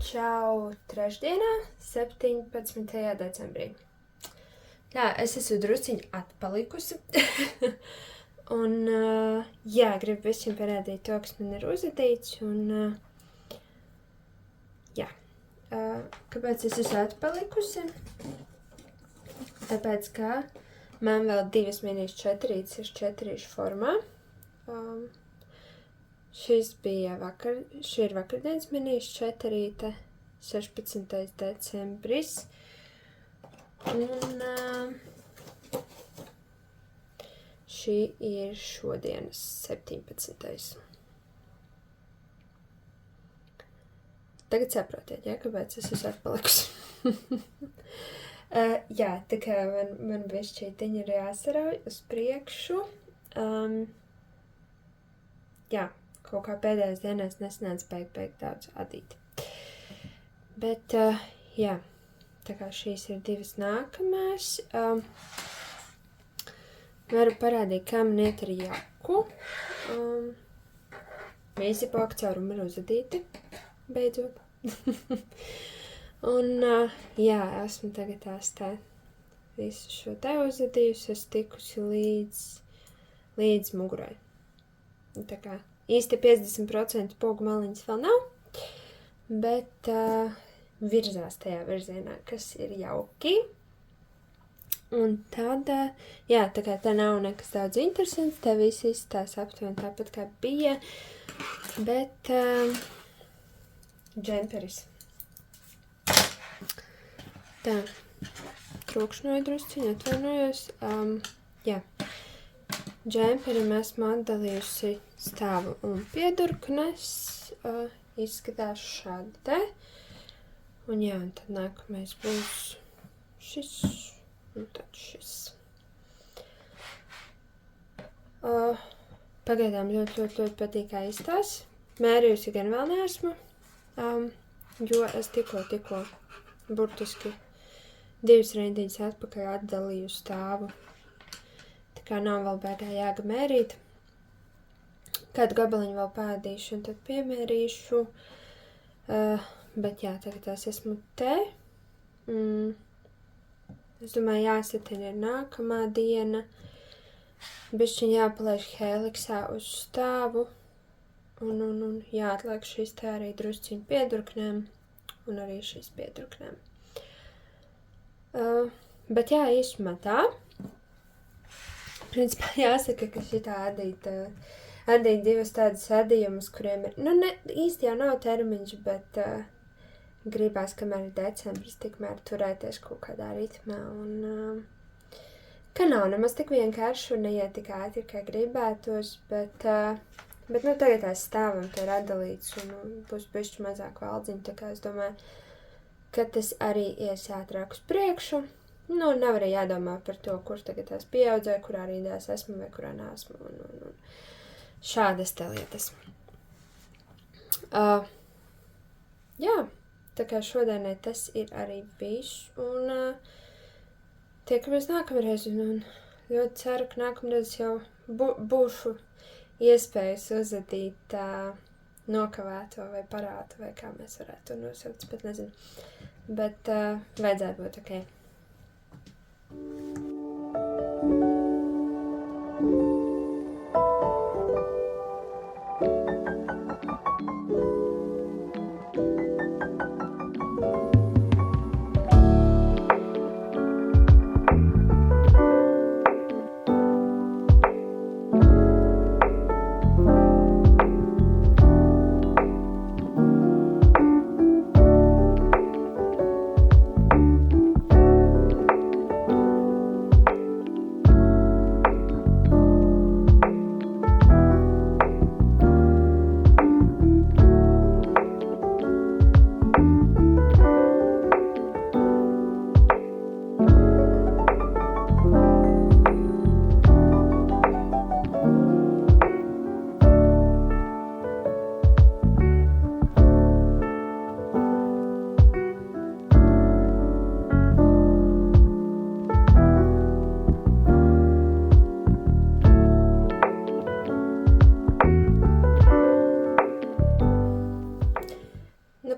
Čau trešdienā, 17. decembrī. Jā, es esmu drusciņi atpalikusi. Un, gribu visiem parādīt to, kas man ir uzadīts. Un, kāpēc es esmu atpalikusi? Tāpēc, ka man vēl 2 mini-4 ir 4 formā. Šī ir vakardienas mini-4, 16. decembris. Un šī ir šodienas 17. Tagad saprotiet, kāpēc es esmu atpalikusi. Tā kā man bišķītiņi ir jāsarauj uz priekšu. Kaut kā pēdējās dienās nesanāca beigt daudz adīt. Bet, tā kā šīs ir 2 nākamās, varu parādīt, kā man iet ar jaku. Visi pokcaurumi ir uzadīti, beidzot. Un, esmu tagad tās visu šo te uzadījusi, es tikusi līdz mugurai. Tā kā īsti 50% pogu maliņas vēl nav, bet virzās tajā virzienā, kas ir jauki. Un tad, tā kā te nav nekas daudz interesants, te viss izstās aptuveni tāpat kā bija, bet džemperis. Tā, trokšņoju drusciņu, atvainojos. Džemperim esmu atdalījusi stāvu un piedurknes, izskatās šādi te. Un un tad nākamais būs šis un tad šis. Pagaidām ļoti patīk, kā izstās. Mērījusi gan vēl neesmu, jo es tikko burtiski 2 reidiņas atpakaļ atdalīju stāvu. Kā nav vēl bēgā jāga mērīt. Kādu gabaliņu vēl pēdīšu un tad piemērīšu. Bet tagad es esmu te. Es domāju, jāsatina ir nākamā diena. Bišķiņ jāpalaiž heliksā uz stāvu. Un jāatliek šīs te arī drusciņu piedurknēm. Un arī šīs piedurknēm. Bet īsumā tā. Principā jāsaka, ka šitā adīt 2 tādas adījumus, kuriem ir, īsti jau nav termiņš, bet gribās, kamēr ir decembris, tikmēr turēties kaut kādā ritmā. Un, ka nav nemaz tik vienkārši un neiet tik ātri, kā gribētos, bet tagad tās stāvam te ir atdalīts un būs bišķi mazāk valdziņu, tā kā es domāju, ka tas arī ies ātrāk uz priekšu. Nav arī jādomā par to, kur tagad es pieaudzēju, kurā rīdās esmu vai kurā neesmu. Un šādas te lietas. Tā kā šodienai tas ir arī viss. Un tiekamies nākamreiz. Un ļoti ceru, ka nākamreiz jau būšu iespējas uzadīt nokavēto vai parātu, vai kā mēs varētu to nosaukt, bet nezinu. Bet vajadzētu būt ok.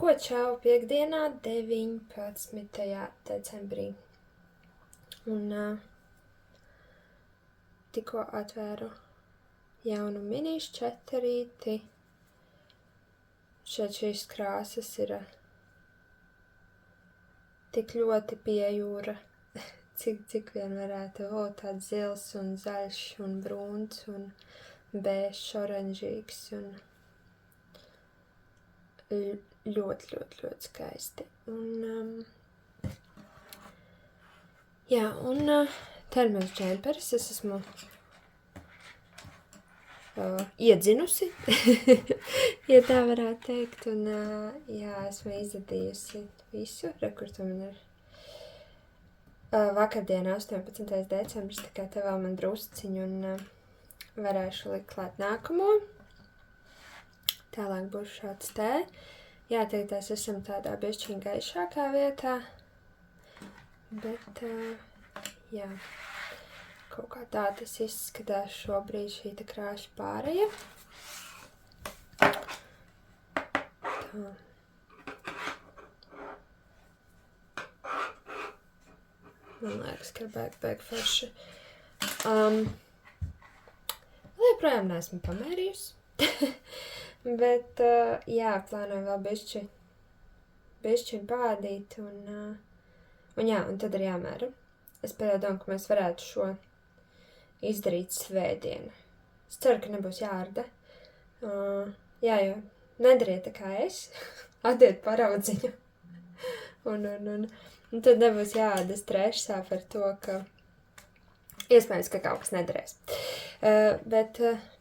ko čau piekdienā 19. decembrī. Un tikko atvēru jaunu minīšu četerīti. Šeit šīs krāsas ir tik ļoti pie jūra, cik vien varētu būt tāds zils un zaļš un brūns un bēžs, oranžīgs un ļoti skaisti. Un, te ir mans džemperis, es esmu iedzinusi, ja tā varētu teikt, un esmu izadījusi visu, kur tu man ir. Vakardiena 18. decembris, tā kā te vēl man drusciņu, un varēšu likt klāt nākamo. Tālāk būs šāds te. Jā, tagad mēs esam tādā bišķiņ gaišākā vietā, bet, kaut kā tā tas izskatās šobrīd šī te krāša pāreja. Tā. Man liekas, ka baigi forši. Joprojām neesmu pamērījusi. Bet, plānoju vēl bišķiņ pādīt, un tad ir jāmēra. Es pēdējā domāju, ka mēs varētu šo izdarīt svētdienu. Es ceru, ka nebūs jārda. Jo nedariet tā kā es, atdiet paraudziņu. Un tad nebūs jāda stresā par to, ka iespējams, ka kaut kas nedarēs.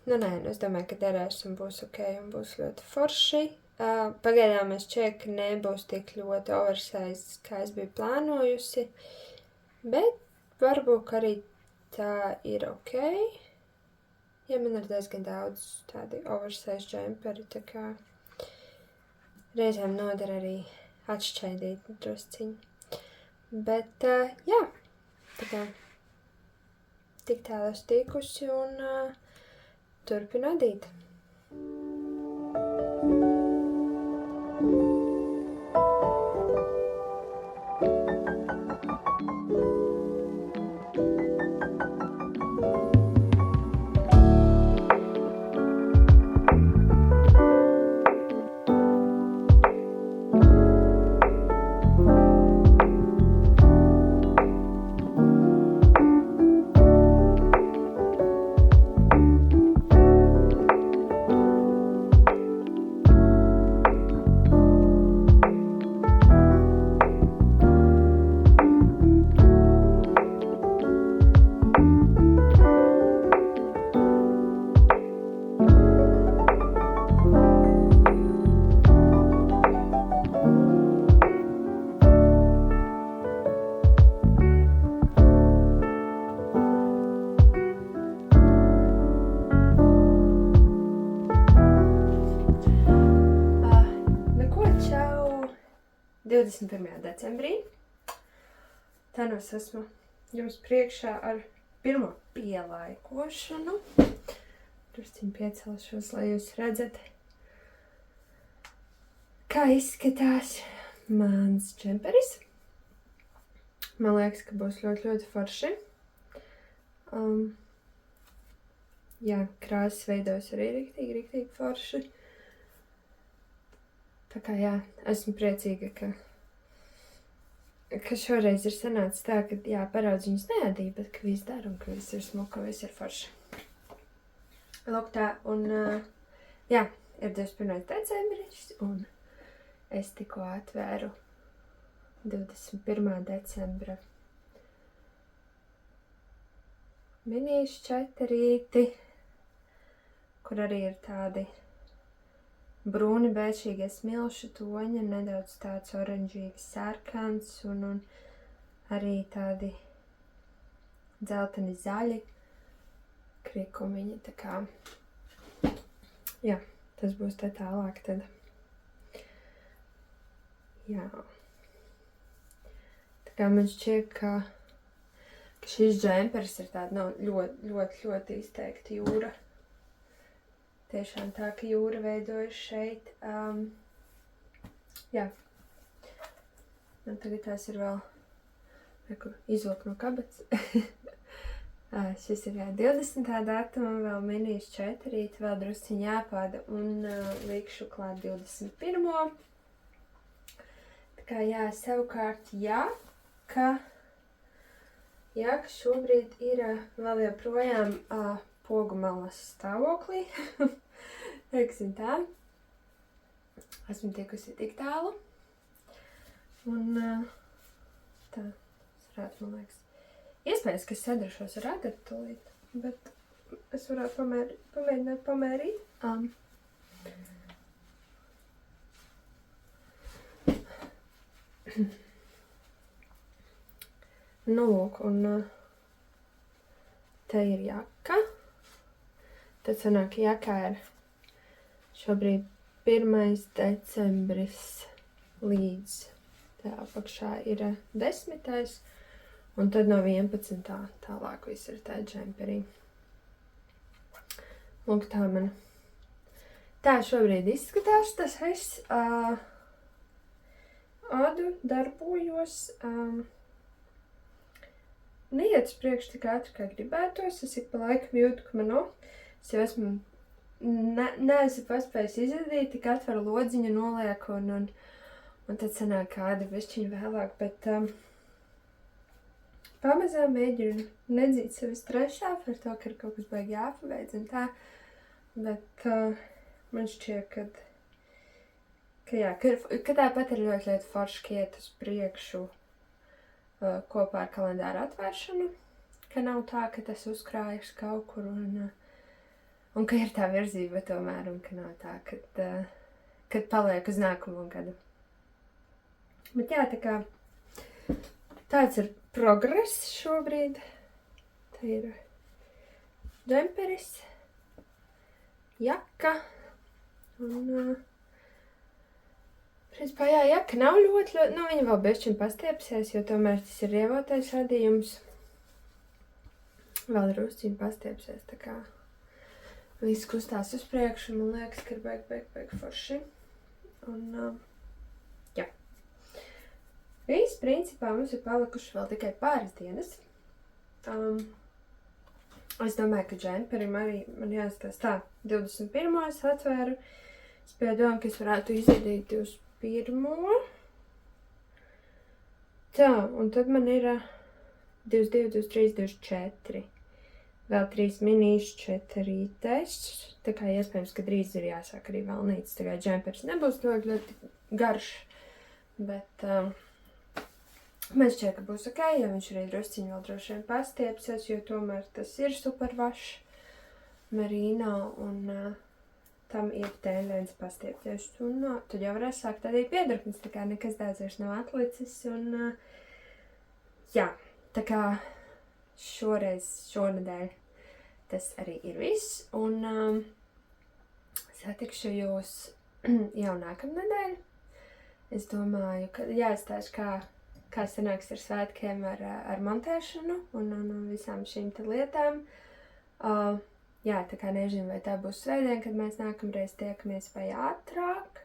Es domāju, ka derēs un būs ok, un būs ļoti forši. Pagaidām es šķiet, ka nebūs tik ļoti oversize, kā es biju plānojusi, bet varbūt arī tā ir ok. Ja man ir diezgan daudz tādi oversize džemperi, tā kā reizēm nodara arī atšķaidīt drusciņu. Bet, tā kā tik tālu es tikusi un turpinu adīt. Čau! 21. decembrī. Tā es esmu jums priekšā ar pirmo pielaikošanu. Drusciņ piecelšos, lai jūs redzat, kā izskatās mans džemperis. Man liekas, ka būs ļoti forši. Krāsas veidos arī riktīgi forši. Tā kā esmu priecīga, ka šoreiz ir sanācis tā, ka paraudziņus neadīja, bet ka viss dara un ka viss ir smuka, viss ir forši. Lūk tā, un ir 21. decembris, un es tikko atvēru 21. decembra minīšu četerīti, kur arī ir tādi brūni bēčīgie smilšu toņi, nedaudz tāds oranžīgi sarkans un arī tādi dzelteni zaļi krikumiņi, tā kā, tas būs te tālāk tad. Tā kā man šķiet, ka šis džemperis ir tāda ļoti izteikti jūra. Tiešām tā, ka jūra veidojas šeit. jā. Man tagad tās ir vēl izvilkt no kabatas. Šis ir 20. datuma, vēl minīšu 4, vēl drusciņi jāpāda un likšu klāt 21. Tā kā jā, savukārt ka šobrīd ir vēl joprojām pogu malas stāvoklī. Teiksim tā. Esmu tikusi tik tālu. Un tā, es varētu, man liekas, iespējams, ka es sadaršos ar Agatu tūlīt, bet es varētu pamēģināt pamērīt. Nu, lūk, un te ir jaka. Tad sanāk, jakā ir šobrīd 1. decembris līdz tā apakšā ir 10. Un tad no 11. tālāk viss ir tā džemperī. Lūk, tā man. Tā šobrīd izskatās, tas es ādu darbojos. Neiet uz priekšu tik ātri, kā gribētos. Es ik pa laikam jūtu, ka es jau esmu neesmu paspējis izdarīt, tik atveru lodziņu, nolieku un tad sanāk kāda bišķiņa vēlāk, bet pamazām mēģinu nedzīt sevi stresā par to, ka ir kaut kas baigi jāpabeidz un tā, bet man šķiet, ka tāpat ir ļoti forši, ka iet uz priekšu kopā ar kalendāru atvēršanu, ka nav tā, ka tas uzkrājas kaut kur un ka ir tā virzība tomēr, un ka nav tā, kad paliek uz nākamo gadu. Bet jā, tā kā tāds ir progress šobrīd. Tā ir džemperis, jaka, un principā jā, jaka nav ļoti, viņa vēl bišķiņ pastiepsies, jo tomēr tas ir rievotais radījums. Vēl drusciņ pastiepsies, tā kā viss kustās uz priekšu, man liekas, ka ir baigi forši. Un, jā. Viss, principā, mums ir palikuši vēl tikai pāris dienas. Es domāju, ka džemperim arī man jāskatās tā. 21. es atvēru. Es biju domāju, ka es varētu izdarīt 21. Tā, un tad man ir 22, 23, 24. Vēl 3 minīši, 4 tests. Tā kā iespējams, ka drīz ir jāsāk arī vēl nīc. Tā kā džemperis nebūs ļoti garš, bet man šķiet, ka būs ok, ja viņš arī drusciņi vēl droši vien pastiepsies, jo tomēr tas ir supervašs merino un tam ir tendence pastiepties. Un tad jau varēs sākt arī piedurknes, tā kā nekas daudz vairs nav atlicis. Un jā, tā kā šonedēļ tas arī ir viss, un satikšu jūs jau nākamnedēļ. Es domāju, ka jāizstāšu, kā sanāks ar svētkiem ar montēšanu un visām šīm te lietām. Jā, tā kā nezinu, vai tā būs svētdien, kad mēs nākamreiz tiekamies vai ātrāk.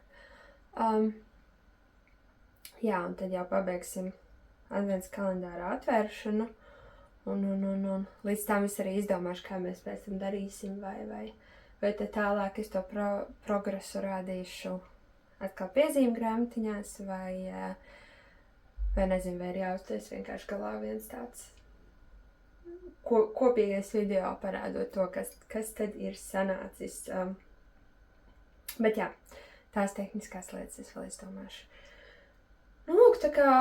Jā, un tad jau pabeigsim advents kalendāra atvēršanu. Un līdz tam es arī izdomāšu, kā mēs pēc tam darīsim, vai te tālāk es to progresu rādīšu atkal piezīmju grāmatiņās, vai nezinu, vai ir jāuztais vienkārši galā viens tāds kopīgais video parādot to, kas tad ir sanācis. Bet jā, tās tehniskās lietas es vēl izdomāšu. Nu, lūk, tā kā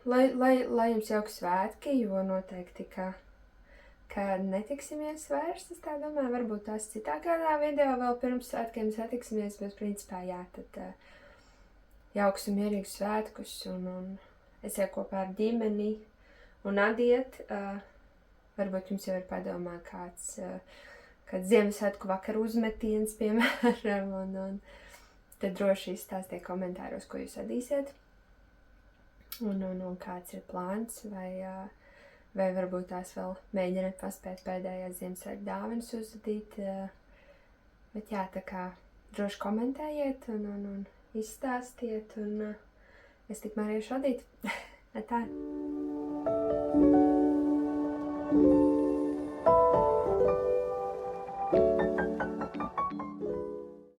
lai jums jauki svētki, jo noteikti, ka netiksimies vairs, es tā domāju, varbūt tās citā kādā video vēl pirms svētkiem satiksimies, bet principā jā, tad jauks un mierīgus svētkus un esiet kopā ar ģimeni un adiet. Varbūt jums jau ir padomā kāds Ziemassvētku vakaru uzmetiens, piemēram, un tad droši izstāstiet komentāros, ko jūs adīsiet. Un kāds ir plāns, vai varbūt tās vēl mēģināt paspēt pēdējās Ziemassvētku dāvanas uzadīt. Bet jā, tā kā droši komentējiet un izstāstiet, un es tikmēr iešu vadīt. Tā.